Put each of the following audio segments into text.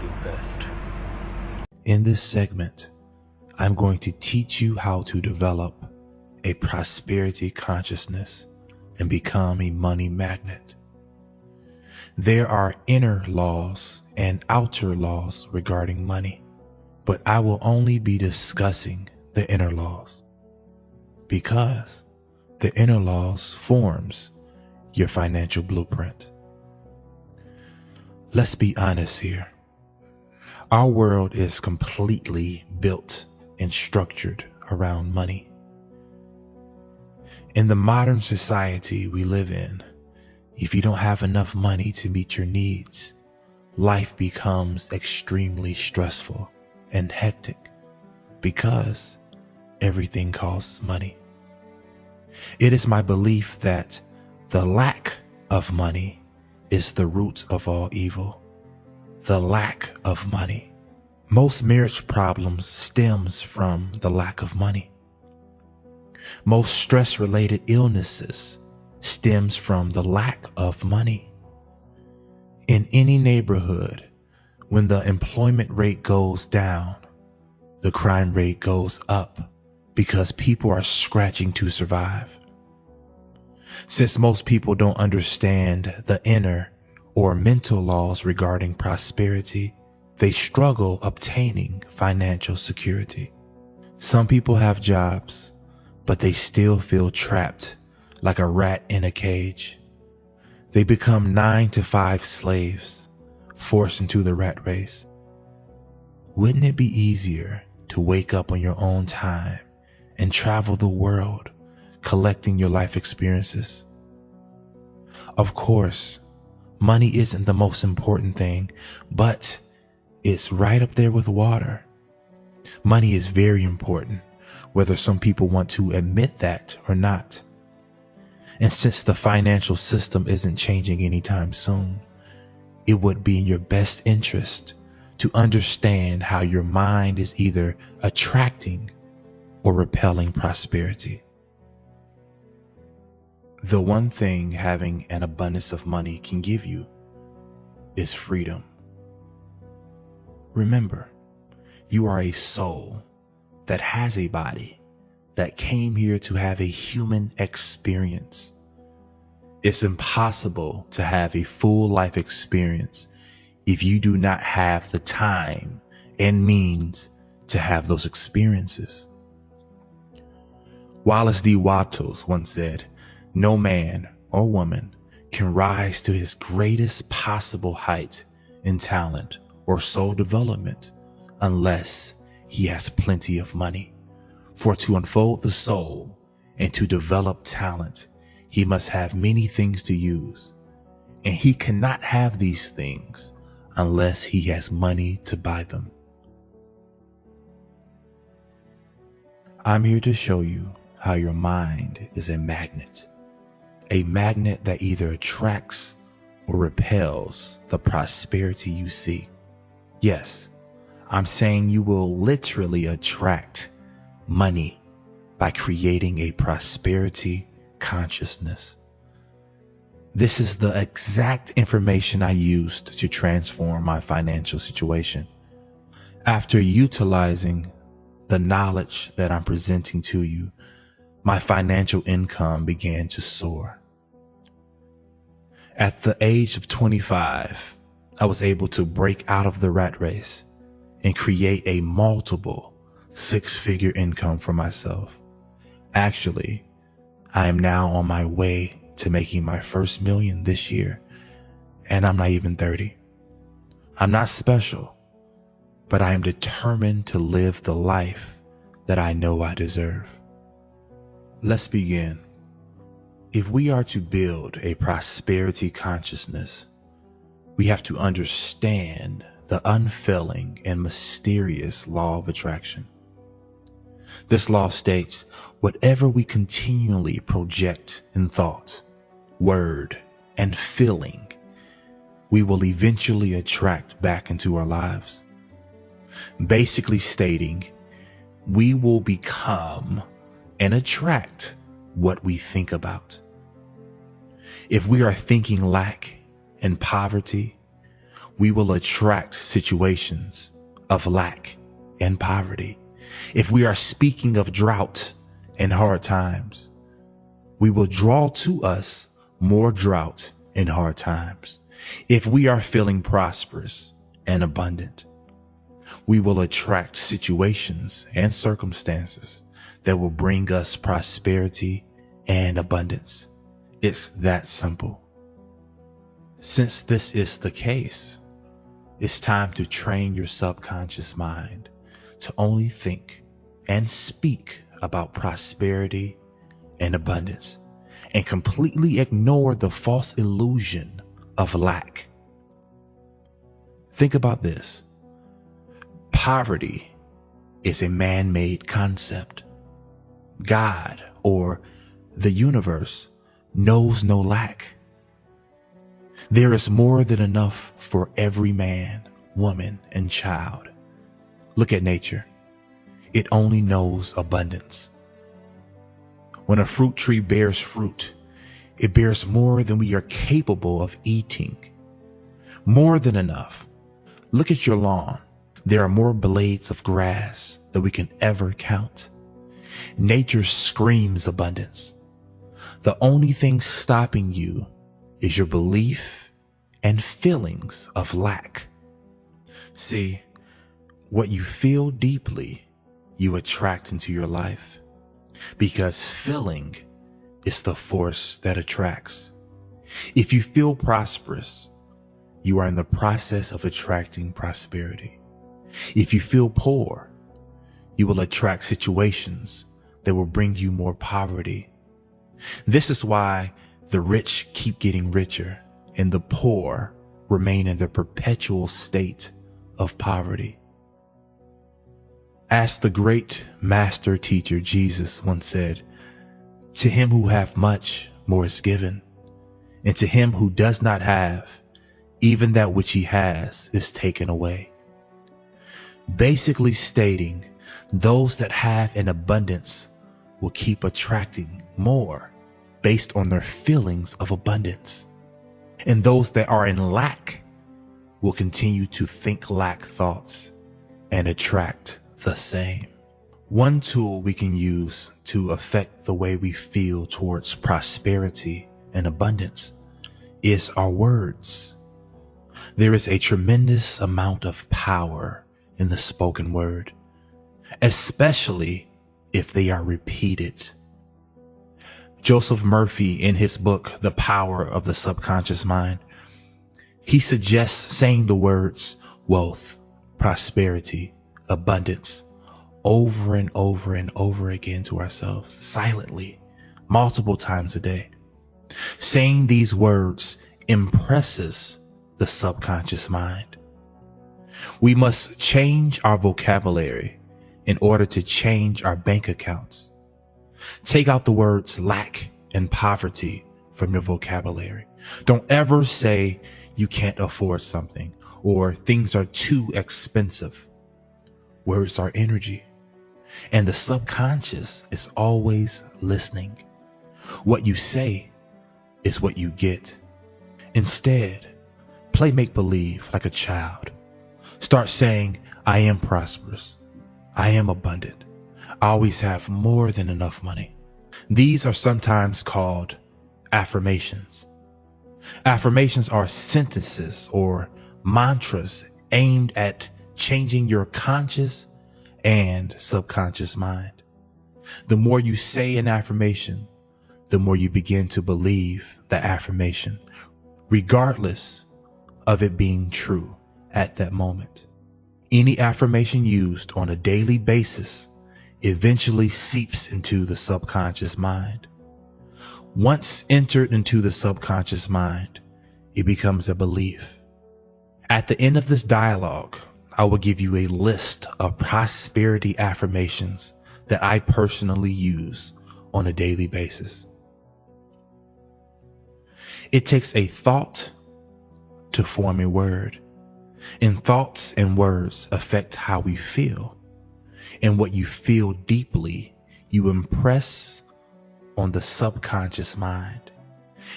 the best. In this segment, I'm going to teach you how to develop a prosperity consciousness and become a money magnet. There are inner laws and outer laws regarding money, but I will only be discussing the inner laws because the inner laws forms your financial blueprint. Let's be honest here. Our world is completely built and structured around money. In the modern society we live in, if you don't have enough money to meet your needs, life becomes extremely stressful and hectic because everything costs money. It is my belief that the lack of money is the root of all evil. The lack of money. Most marriage problems stems from the lack of money. Most stress-related illnesses stems from the lack of money. In any neighborhood, when the employment rate goes down, the crime rate goes up because people are scratching to survive. Since most people don't understand the inner or mental laws regarding prosperity, they struggle obtaining financial security. Some people have jobs, but they still feel trapped like a rat in a cage. They become 9-to-5 slaves, forced into the rat race. Wouldn't it be easier to wake up on your own time and travel the world, collecting your life experiences? Of course, money isn't the most important thing, but it's right up there with water. Money is very important, whether some people want to admit that or not. And since the financial system isn't changing anytime soon, it would be in your best interest to understand how your mind is either attracting or repelling prosperity. The one thing having an abundance of money can give you is freedom. Remember, you are a soul that has a body that came here to have a human experience. It's impossible to have a full life experience if you do not have the time and means to have those experiences. Wallace D. Wattles once said, "No man or woman can rise to his greatest possible height in talent or soul development unless he has plenty of money. For to unfold the soul and to develop talent, he must have many things to use, and he cannot have these things unless he has money to buy them." I'm here to show you how your mind is a magnet that either attracts or repels the prosperity you seek. Yes, I'm saying you will literally attract money by creating a prosperity consciousness. This is the exact information I used to transform my financial situation. After utilizing the knowledge that I'm presenting to you, my financial income began to soar. At the age of 25, I was able to break out of the rat race and create a multiple six-figure income for myself. Actually, I am now on my way to making my first million this year, and I'm not even 30. I'm not special, but I am determined to live the life that I know I deserve. Let's begin. If we are to build a prosperity consciousness, we have to understand the unfailing and mysterious law of attraction. This law states, whatever we continually project in thought, word, and feeling, we will eventually attract back into our lives. Basically stating, we will become and attract what we think about. If we are thinking lack and poverty, we will attract situations of lack and poverty. If we are speaking of drought and hard times, we will draw to us more drought and hard times. If we are feeling prosperous and abundant, we will attract situations and circumstances that will bring us prosperity and abundance. It's that simple. Since this is the case, it's time to train your subconscious mind to only think and speak about prosperity and abundance, and completely ignore the false illusion of lack. Think about this. Poverty is a man-made concept. God, or the universe, knows no lack. There is more than enough for every man, woman, and child. Look at nature. It only knows abundance. When a fruit tree bears fruit, it bears more than we are capable of eating. More than enough. Look at your lawn. There are more blades of grass than we can ever count. Nature screams abundance. The only thing stopping you is your belief and feelings of lack. See, what you feel deeply, you attract into your life, because feeling is the force that attracts. If you feel prosperous, you are in the process of attracting prosperity. If you feel poor, you will attract situations that will bring you more poverty. This is why the rich keep getting richer and the poor remain in the perpetual state of poverty. As the great master teacher Jesus once said, "To him who hath much, more is given, and to him who does not have, even that which he has is taken away." Basically stating, those that have an abundance will keep attracting more based on their feelings of abundance. And those that are in lack will continue to think lack thoughts and attract the same. One tool we can use to affect the way we feel towards prosperity and abundance is our words. There is a tremendous amount of power in the spoken word, especially if they are repeated. Joseph Murphy, in his book, The Power of the Subconscious Mind, he suggests saying the words wealth, prosperity, abundance over and over and over again to ourselves, silently, multiple times a day. Saying these words impresses the subconscious mind. We must change our vocabulary in order to change our bank accounts. Take out the words lack and poverty from your vocabulary. Don't ever say you can't afford something or things are too expensive. Words are energy, and the subconscious is always listening. What you say is what you get. Instead, play make-believe like a child. Start saying, "I am prosperous. I am abundant. I always have more than enough money." These are sometimes called affirmations. Affirmations are sentences or mantras aimed at changing your conscious and subconscious mind. The more you say an affirmation, the more you begin to believe the affirmation, regardless of it being true at that moment. Any affirmation used on a daily basis eventually seeps into the subconscious mind. Once entered into the subconscious mind, it becomes a belief. At the end of this dialogue, I will give you a list of prosperity affirmations that I personally use on a daily basis. It takes a thought to form a word, and thoughts and words affect how we feel. And what you feel deeply, you impress on the subconscious mind.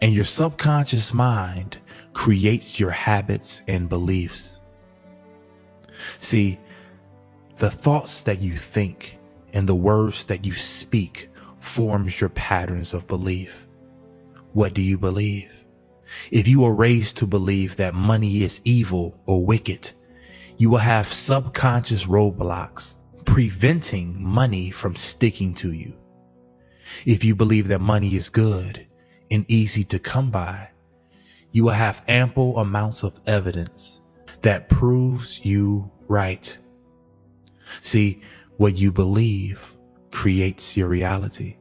And your subconscious mind creates your habits and beliefs. See, the thoughts that you think and the words that you speak forms your patterns of belief. What do you believe? If you are raised to believe that money is evil or wicked, you will have subconscious roadblocks preventing money from sticking to you. If you believe that money is good and easy to come by, you will have ample amounts of evidence that proves you right. See, what you believe creates your reality.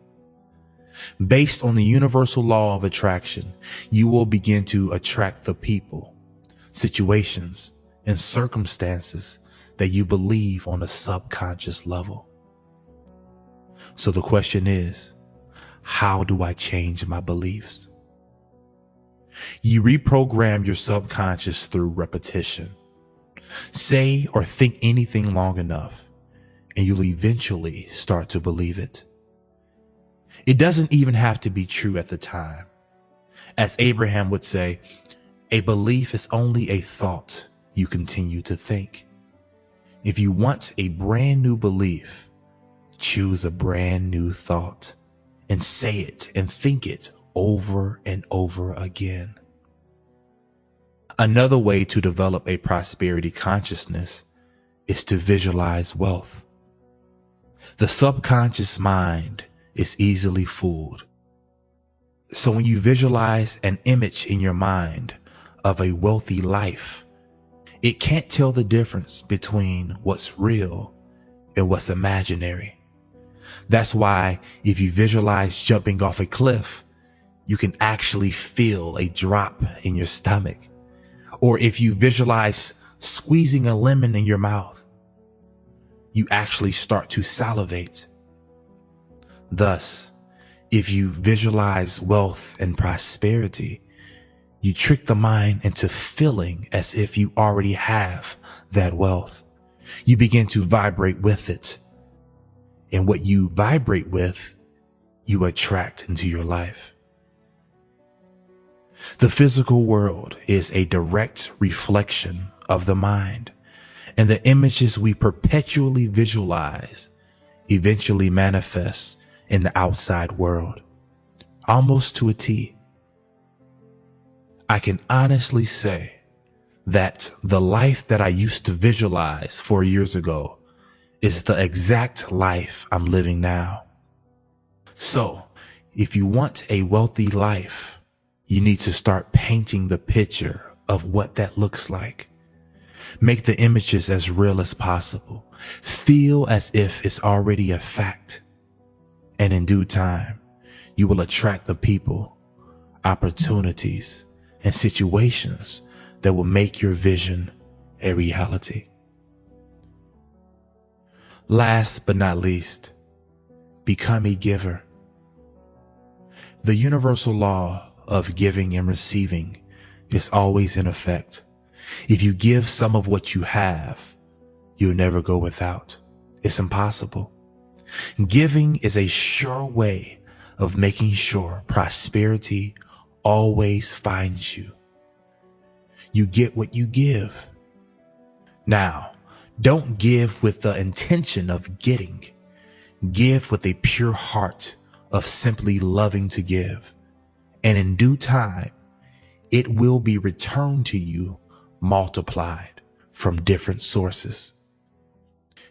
Based on the universal law of attraction, you will begin to attract the people, situations, and circumstances that you believe on a subconscious level. So the question is, how do I change my beliefs? You reprogram your subconscious through repetition. Say or think anything long enough, and you'll eventually start to believe it. It doesn't even have to be true at the time. As Abraham would say, a belief is only a thought you continue to think. If you want a brand new belief, choose a brand new thought and say it and think it over and over again. Another way to develop a prosperity consciousness is to visualize wealth. The subconscious mind is easily fooled. So when you visualize an image in your mind of a wealthy life, it can't tell the difference between what's real and what's imaginary. That's why if you visualize jumping off a cliff, you can actually feel a drop in your stomach. Or if you visualize squeezing a lemon in your mouth, you actually start to salivate. Thus, if you visualize wealth and prosperity, you trick the mind into feeling as if you already have that wealth. You begin to vibrate with it. And what you vibrate with, you attract into your life. The physical world is a direct reflection of the mind, and the images we perpetually visualize eventually manifest in the outside world, almost to a T. I can honestly say that the life that I used to visualize 4 years ago is the exact life I'm living now. So, if you want a wealthy life, you need to start painting the picture of what that looks like. Make the images as real as possible. Feel as if it's already a fact. And in due time, you will attract the people, opportunities, and situations that will make your vision a reality. Last but not least, become a giver. The universal law of giving and receiving is always in effect. If you give some of what you have, you'll never go without. It's impossible. Giving is a sure way of making sure prosperity always finds you. You get what you give. Now, don't give with the intention of getting. Give with a pure heart of simply loving to give. And in due time, it will be returned to you multiplied from different sources.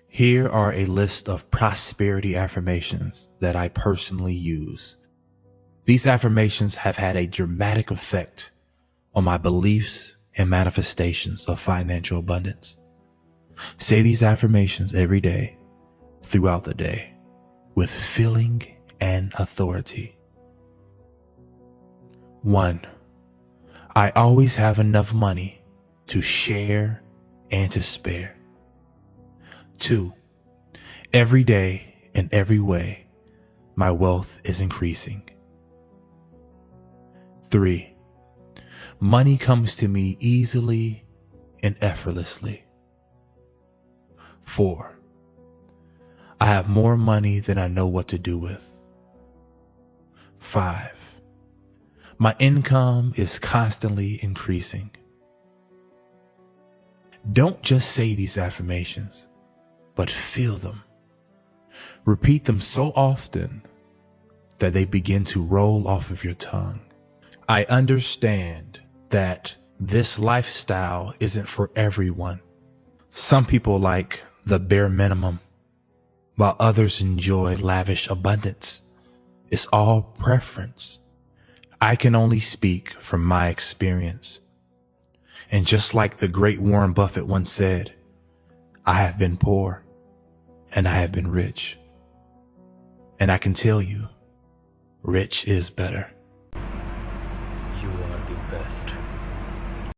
Here are a list of prosperity affirmations that I personally use. These affirmations have had a dramatic effect on my beliefs and manifestations of financial abundance. Say these affirmations every day, throughout the day, with feeling and authority. 1. I always have enough money to share and to spare. 2. Every day in every way, my wealth is increasing. 3. Money comes to me easily and effortlessly. 4. I have more money than I know what to do with. 5. My income is constantly increasing. Don't just say these affirmations, but feel them. Repeat them so often that they begin to roll off of your tongue. I understand that this lifestyle isn't for everyone. Some people like the bare minimum, while others enjoy lavish abundance. It's all preference. I can only speak from my experience. And just like the great Warren Buffett once said, I have been poor and I have been rich. And I can tell you, rich is better.